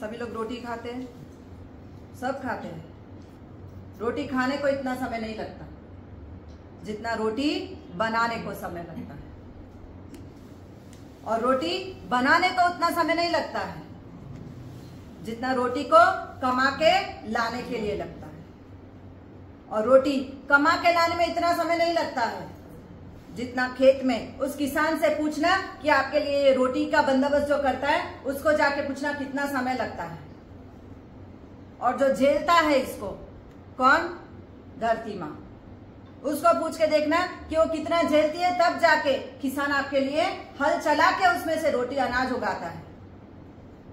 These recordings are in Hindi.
सभी लोग रोटी खाते हैं, सब खाते हैं। रोटी खाने को इतना समय नहीं लगता जितना रोटी बनाने को समय लगता है, और रोटी बनाने को उतना समय नहीं लगता है जितना रोटी को कमा के लाने के लिए लगता है, और रोटी कमा के लाने में इतना समय नहीं लगता है जितना खेत में उस किसान से पूछना कि आपके लिए ये रोटी का बंदोबस्त जो करता है उसको जाके पूछना कितना समय लगता है। और जो झेलता है इसको कौन? धरती माँ। उसको पूछ के देखना कि वो कितना झेलती है, तब जाके किसान आपके लिए हल चला के उसमें से रोटी अनाज उगाता है,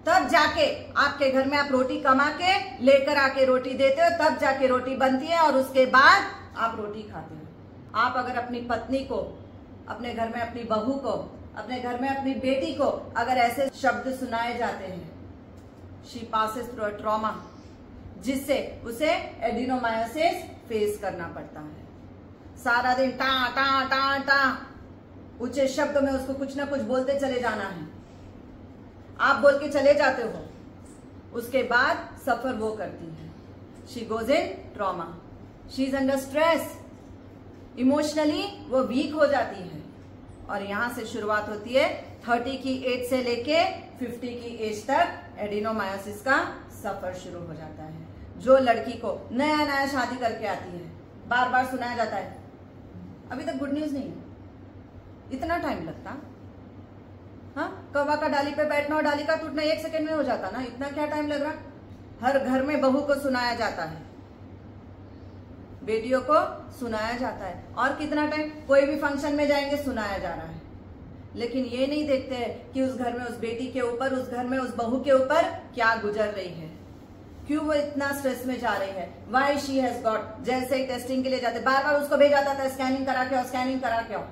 तब जाके आपके घर में आप रोटी कमा के लेकर आके रोटी देते हो, तब जाके रोटी बनती है और उसके बाद आप रोटी खाते हो। आप अगर अपनी पत्नी को, अपने घर में अपनी बहू को, अपने घर में अपनी बेटी को अगर ऐसे शब्द सुनाए जाते हैं, she passes through a trauma, जिससे उसे एडिनोमायोसिस फेस करना पड़ता है, सारा दिन टा टा टा टा ऊंचे शब्द में उसको कुछ ना कुछ बोलते चले जाना है, आप बोल के चले जाते हो, उसके बाद सफर वो करती है। She goes in trauma, she is under stress, emotionally वो वीक हो जाती है। और यहां से शुरुआत होती है 30 की एज से लेके 50 की एज तक एडिनोमायोसिस का सफर शुरू हो जाता है। जो लड़की को नया नया शादी करके आती है, बार बार सुनाया जाता है अभी तक गुड न्यूज नहीं है, इतना टाइम लगता? हाँ, कौवा का डाली पे बैठना और डाली का टूटना 1 सेकंड में हो जाता ना, इतना क्या टाइम लग रहा? हर घर में बहू को सुनाया जाता है, बेटियों को सुनाया जाता है, और कितना टाइम? कोई भी फंक्शन में जाएंगे सुनाया जा रहा है, लेकिन ये नहीं देखते हैं कि उस घर में उस बेटी के ऊपर, उस घर में उस बहू के ऊपर क्या गुजर रही है, क्यों वो इतना स्ट्रेस में जा रही है, वाई शी हैज गॉट। जैसे ही टेस्टिंग के लिए जाते बार बार उसको भेजा जाता है स्कैनिंग करा के आओ, स्कैनिंग करा के आओ।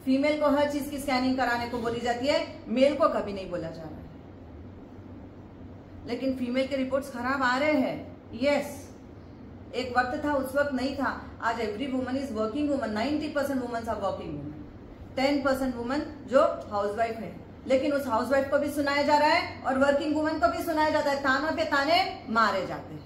फीमेल को हर चीज की स्कैनिंग कराने को बोली जाती है, मेल को कभी नहीं बोला जा रहा है। लेकिन फीमेल के रिपोर्ट्स खराब आ रहे हैं, यस। एक वक्त था, उस वक्त नहीं था। आज every woman is working woman, 90% womens are working woman, 10% woman जो हाउसवाइफ है, लेकिन उस हाउसवाइफ को भी सुनाया जा रहा है और वर्किंग वुमन को भी सुनाया जाता है, ताना पे ताने मारे जाते हैं,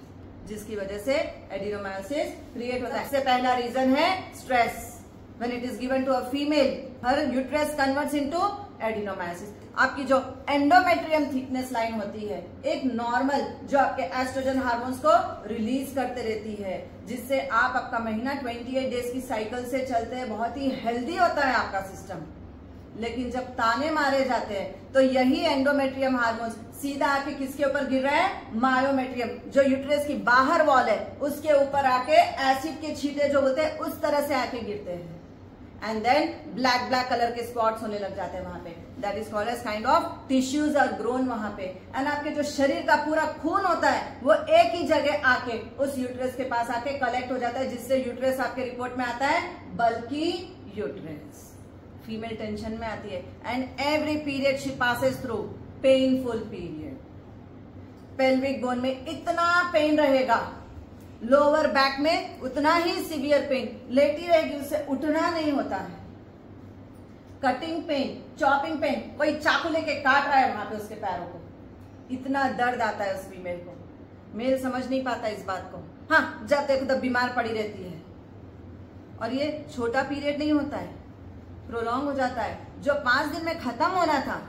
जिसकी वजह से एडिनोमायोसिस क्रिएट होता है। सबसे पहला रीजन है stress. When it is given to a female, her uterus converts into adenomyosis. आपकी जो एंडोमेट्रियम थिकनेस लाइन होती है, एक नॉर्मल जो आपके एस्ट्रोजन हार्मोन्स को रिलीज करते रहती है, जिससे आप आपका महीना 28 डेज की साइकिल से चलते हैं, बहुत ही हेल्दी होता है आपका सिस्टम। लेकिन जब ताने मारे जाते हैं तो यही एंडोमेट्रियम हार्मोन्स सीधा आके किसके ऊपर गिर रहा है? मायोमेट्रियम, जो यूट्रस की बाहर वॉल है उसके ऊपर आके एसिड के छींटे जो बोलते हैं उस तरह से आके गिरते हैं, एंड देन ब्लैक कलर के स्पॉट्स होने लग जाते हैं वहां पे। That is called as kind of tissues are grown वहां पे। एंड आपके जो शरीर का पूरा खून होता है वो एक ही जगह आके उस यूट्रस के पास आके कलेक्ट हो जाता है, जिससे यूट्रस आपके रिपोर्ट में आता है बल्कि यूट्रस। फीमेल टेंशन में आती है and every period she passes through painful period. Pelvic bone में इतना पेन रहेगा, लोअर बैक में उतना ही सीवियर पेन, लेटी रहेगी, उससे उठना नहीं होता है। कटिंग पेन, चॉपिंग पेन, कोई चाकू लेके काट रहा है वहां पे उसके पैरों को, इतना दर्द आता है उस फीमेल को। मेल समझ नहीं पाता इस बात को। हाँ, जब देखो तब बीमार पड़ी रहती है। और ये छोटा पीरियड नहीं होता है, प्रोलॉन्ग हो जाता है। जो 5 दिन में खत्म होना था,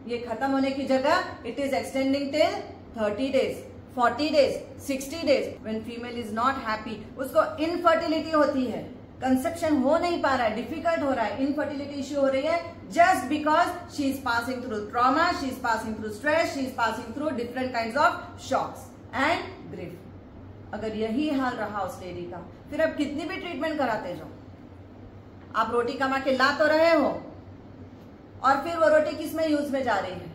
ये खत्म होने की जगह it is extending till 30 days, 40 days, 60 days. When female is not happy, उसको इनफर्टिलिटी होती है, कंसेप्शन हो नहीं पा रहा है, डिफिकल्ट हो रहा है, इनफर्टिलिटी इश्यू हो रही है, just because she is passing through trauma, she is passing through stress, she is passing through different kinds of shocks and grief. अगर यही हाल रहा उस लेडी का, फिर अब कितनी भी ट्रीटमेंट कराते जाओ, आप रोटी कमा के ला तो रहे हो, और फिर वो रोटी किस में यूज में जा रही है?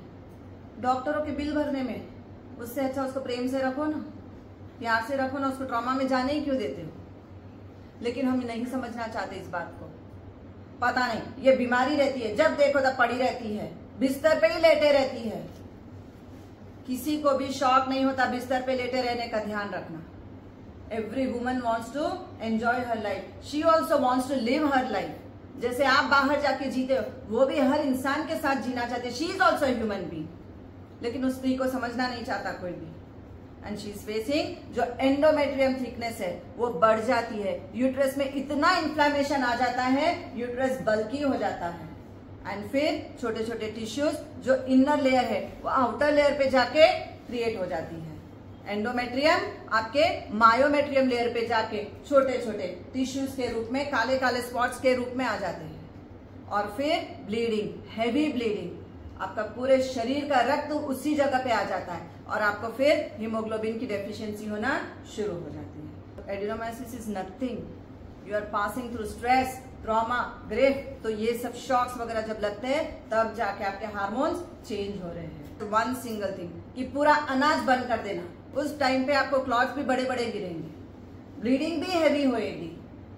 डॉक्टरों के बिल भरने में। उससे अच्छा उसको प्रेम से रखो ना, प्यार से रखो ना, उसको ट्रॉमा में जाने ही क्यों देते हो? लेकिन हम नहीं समझना चाहते इस बात को। पता नहीं, ये बीमारी रहती है, जब देखो तब पड़ी रहती है, बिस्तर पे ही लेटे रहती है। किसी को भी शौक नहीं होता बिस्तर पे लेटे रहने का, ध्यान रखना। Every woman wants to enjoy her life. She also wants to live her life. जैसे आप बाहर जाके जीते हो, वो भी हर इंसान के साथ जीना चाहते हैं। She is also a human being. लेकिन उस स्त्री को समझना नहीं चाहता कोई भी। एंड शी इज फेसिंग जो एंडोमेट्रियम थिकनेस है वो बढ़ जाती है, यूट्रस में इतना इन्फ्लेमेशन आ जाता है, यूट्रस बल्की हो जाता है। एंड फिर छोटे छोटे टिश्यूज जो इनर लेयर है वो आउटर लेयर पे जाके क्रिएट हो जाती है। एंडोमेट्रियम आपके मायोमेट्रियम लेयर पे जाके छोटे छोटे टिश्यूज के रूप में, काले काले स्पॉट्स के रूप में आ जाते हैं। और फिर ब्लीडिंग, हैवी ब्लीडिंग, आपका पूरे शरीर का रक्त उसी जगह पे आ जाता है और आपको फिर हीमोग्लोबिन की डेफिशिएंसी होना शुरू हो जाती है। Adenomyosis is nothing, you are passing through stress, trauma, grief. तो ये सब शॉक्स वगैरह जब लगते हैं तब जाके आपके हार्मोन्स चेंज हो रहे हैं। तो वन सिंगल थिंग कि पूरा अनाज बंद कर देना, उस टाइम पे आपको क्लॉट्स भी बड़े बड़े गिरेंगे, ब्लीडिंग भी हैवी होएगी,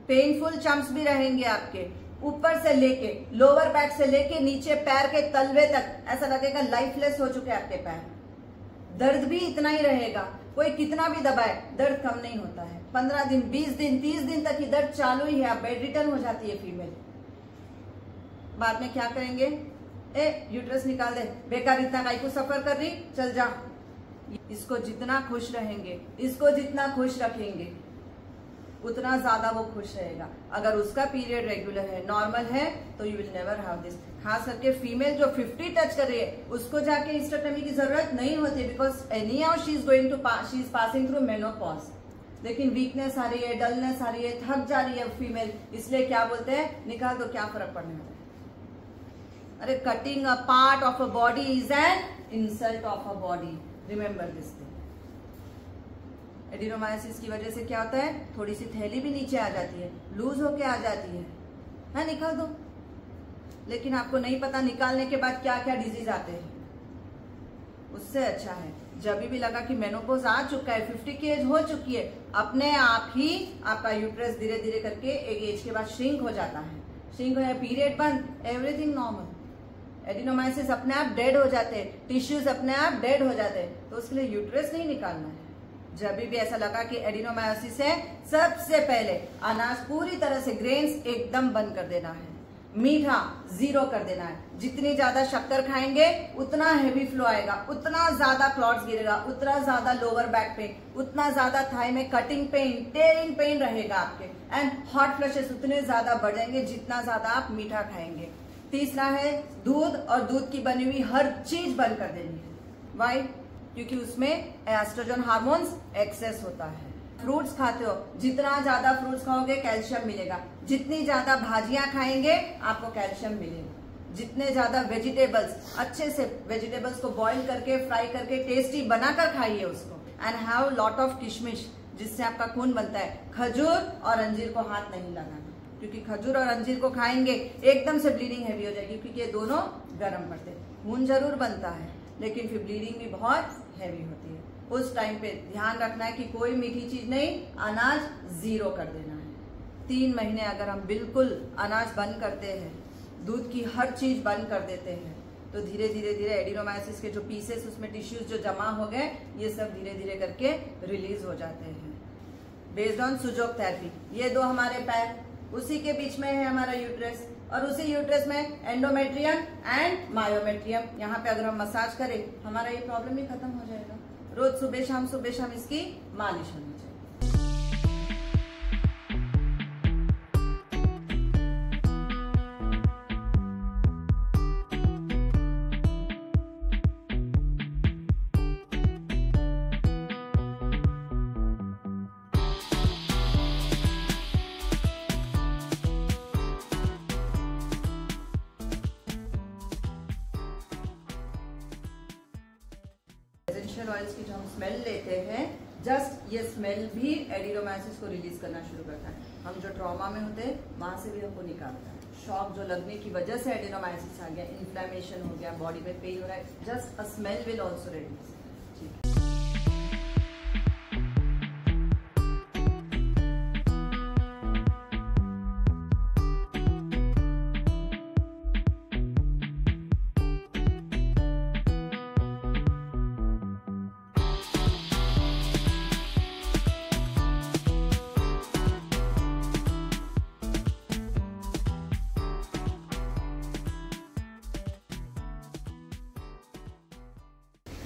पेनफुल चम्प्स भी रहेंगे आपके, ऊपर से लेके लोअर बैक से लेके नीचे पैर के तलवे तक ऐसा लगेगा लाइफलेस हो चुके आपके पैर। दर्द भी इतना ही रहेगा, कोई कितना भी दबाए दर्द कम नहीं होता है। 15 दिन, 20 दिन, 30 दिन तक ही दर्द चालू ही है, आप बेड रिटर्न हो जाती है फीमेल। बाद में क्या करेंगे, यूट्रस निकाल दे, बेकार इतना काई को सफर कर रही, चल जा। इसको जितना खुश रहेंगे, इसको जितना खुश रखेंगे उतना ज्यादा वो खुश रहेगा। अगर उसका पीरियड रेगुलर है, नॉर्मल है, तो you will never have this. खास करके फीमेल जो 50 टच कर रही है उसको जाके हिस्टेरेक्टोमी की जरूरत नहीं होती, because any how she is passing through menopause. लेकिन वीकनेस आ रही है, डलनेस आ रही है, थक जा रही है फीमेल, इसलिए क्या बोलते हैं, निकाल दो, क्या फर्क पड़ने वाला है। अरे cutting a part of a body is an insult of a body, remember this thing. Adenomyosis की वजह से क्या होता है, थोड़ी सी थैली भी नीचे आ जाती है, लूज होके आ जाती है, निकाल दो। लेकिन आपको नहीं पता निकालने के बाद क्या क्या डिजीज आते हैं। उससे अच्छा है जब भी लगा कि मेनोपॉज आ चुका है, 50 की एज हो चुकी है, अपने आप ही आपका यूट्रस धीरे धीरे करके एक एज के बाद श्रिंक हो जाता है, श्रिंक हो जाए, पीरियड बंद, एवरीथिंग नॉर्मल। एडिनोमाइसिस अपने आप डेड हो जाते हैं, टिश्यूज अपने आप डेड हो जाते हैं, तो उसके लिए यूट्रस नहीं निकालना है। जब भी ऐसा लगा कि एडिनोमाइसिस है, सबसे पहले अनाज पूरी तरह से ग्रेन्स एकदम बंद कर देना है, मीठा जीरो कर देना है। जितनी ज्यादा शक्कर खाएंगे उतना हेवी फ्लो आएगा, उतना ज्यादा क्लॉट्स गिरेगा, उतना ज्यादा लोअर बैक पेन, उतना ज्यादा थाई में कटिंग पेन, टेयरिंग पेन रहेगा आपके, एंड हॉट फ्लशेस उतने ज्यादा बढ़ेंगे जितना ज्यादा आप मीठा खाएंगे। तीसरा है दूध, और दूध की बनी हुई हर चीज बंद कर देनी है। वाई? क्योंकि उसमें एस्ट्रोजन हार्मोन्स एक्सेस होता है। फ्रूट्स खाते हो, जितना ज्यादा फ्रूट्स खाओगे कैल्शियम मिलेगा, जितनी ज्यादा भाजियां खाएंगे आपको कैल्शियम मिलेगा, जितने ज्यादा वेजिटेबल्स, अच्छे से वेजिटेबल्स को बॉईल करके, फ्राई करके, टेस्टी बनाकर खाइए उसको। एंड हैव लॉट ऑफ किशमिश, जिससे आपका खून बनता है। खजूर और अंजीर को हाथ नहीं लगाना, क्योंकि खजूर और अंजीर को खाएंगे एकदम से ब्लीडिंग हैवी हो जाएगी, क्योंकि ये दोनों गर्म पड़ते हैं। खून जरूर बनता है लेकिन फिर ब्लीडिंग भी बहुत हैवी होती है। उस टाइम पे ध्यान रखना है कि कोई मीठी चीज नहीं, अनाज जीरो कर देना है। 3 महीने अगर हम बिल्कुल अनाज बंद करते हैं, दूध की हर चीज बंद कर देते हैं, तो धीरे धीरे धीरे एडिनोमाइसिस के जो पीसेस, उसमें टिश्यूज जो जमा हो गए, ये सब धीरे धीरे करके रिलीज हो जाते हैं। बेस्ड ऑन सुजोग थेरेपी, ये 2 हमारे पैर, उसी के बीच में है हमारा यूट्रस, और उसी यूट्रस में एंडोमेट्रियम एंड मायोमेट्रियम। यहाँ पे अगर हम मसाज करें, हमारा ये प्रॉब्लम ही खत्म हो जाएगा। रोज सुबह शाम इसकी मालिश होनी चाहिए। एसेंशियल ऑयल्स की जो हम स्मेल लेते हैं, जस्ट ये स्मेल भी एडिनोमाइसिस को रिलीज करना शुरू करता है। हम जो ट्रॉमा में होते हैं वहां से भी हमको निकालता है। शॉक जो लगने की वजह से एडिनोमाइसिस आ गया, इन्फ्लेमेशन हो गया, बॉडी में पेन हो रहा है, just a smell will also reduce.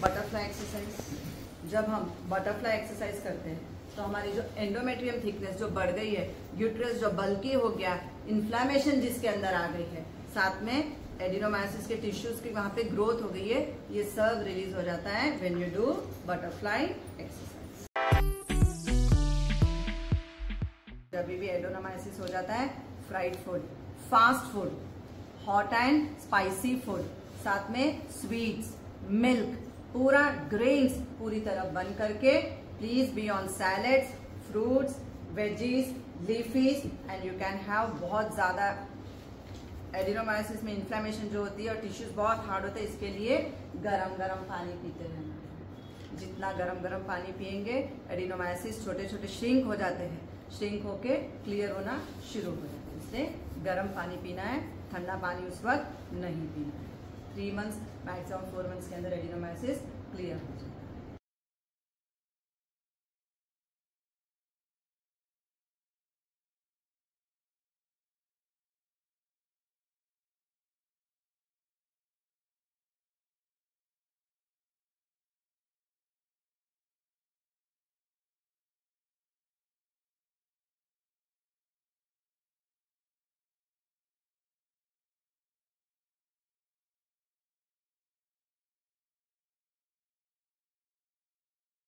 Butterfly exercise. जब हम बटरफ्लाई एक्सरसाइज करते हैं तो हमारी जो एंडोमेट्रियम थिकनेस जो बढ़ गई है, यूट्रस जो बल्की हो गया, इन्फ्लेमेशन जिसके अंदर आ गई है, साथ में एडिनोमायोसिस के टिश्यूज की वहां पे ग्रोथ हो गई है, ये सब रिलीज हो जाता है when you do butterfly exercise. जब भी एडिनोमायोसिस हो जाता है, fried food, fast food, hot and spicy food, साथ में स्वीट्स, मिल्क, पूरा ग्रेन्स पूरी तरह बंद करके, please be on salads, fruits, veggies, leafies and you can have बहुत ज्यादा एडिनोमायोसिस में इन्फ्लेमेशन जो होती है और टिश्यूज बहुत हार्ड होते हैं, इसके लिए गरम गरम पानी पीते रहना। जितना गरम गरम पानी पिएंगे एडिनोमायोसिस छोटे छोटे श्रिंक हो जाते हैं, श्रिंक होके क्लियर होना शुरू हो जाता है। इसलिए गर्म पानी पीना है, ठंडा पानी उस वक्त नहीं पीना है। 3 मंथ्स मैक्सिमम 4 मंथ्स के अंदर एडिनोमायोसिस क्लियर हो जाए।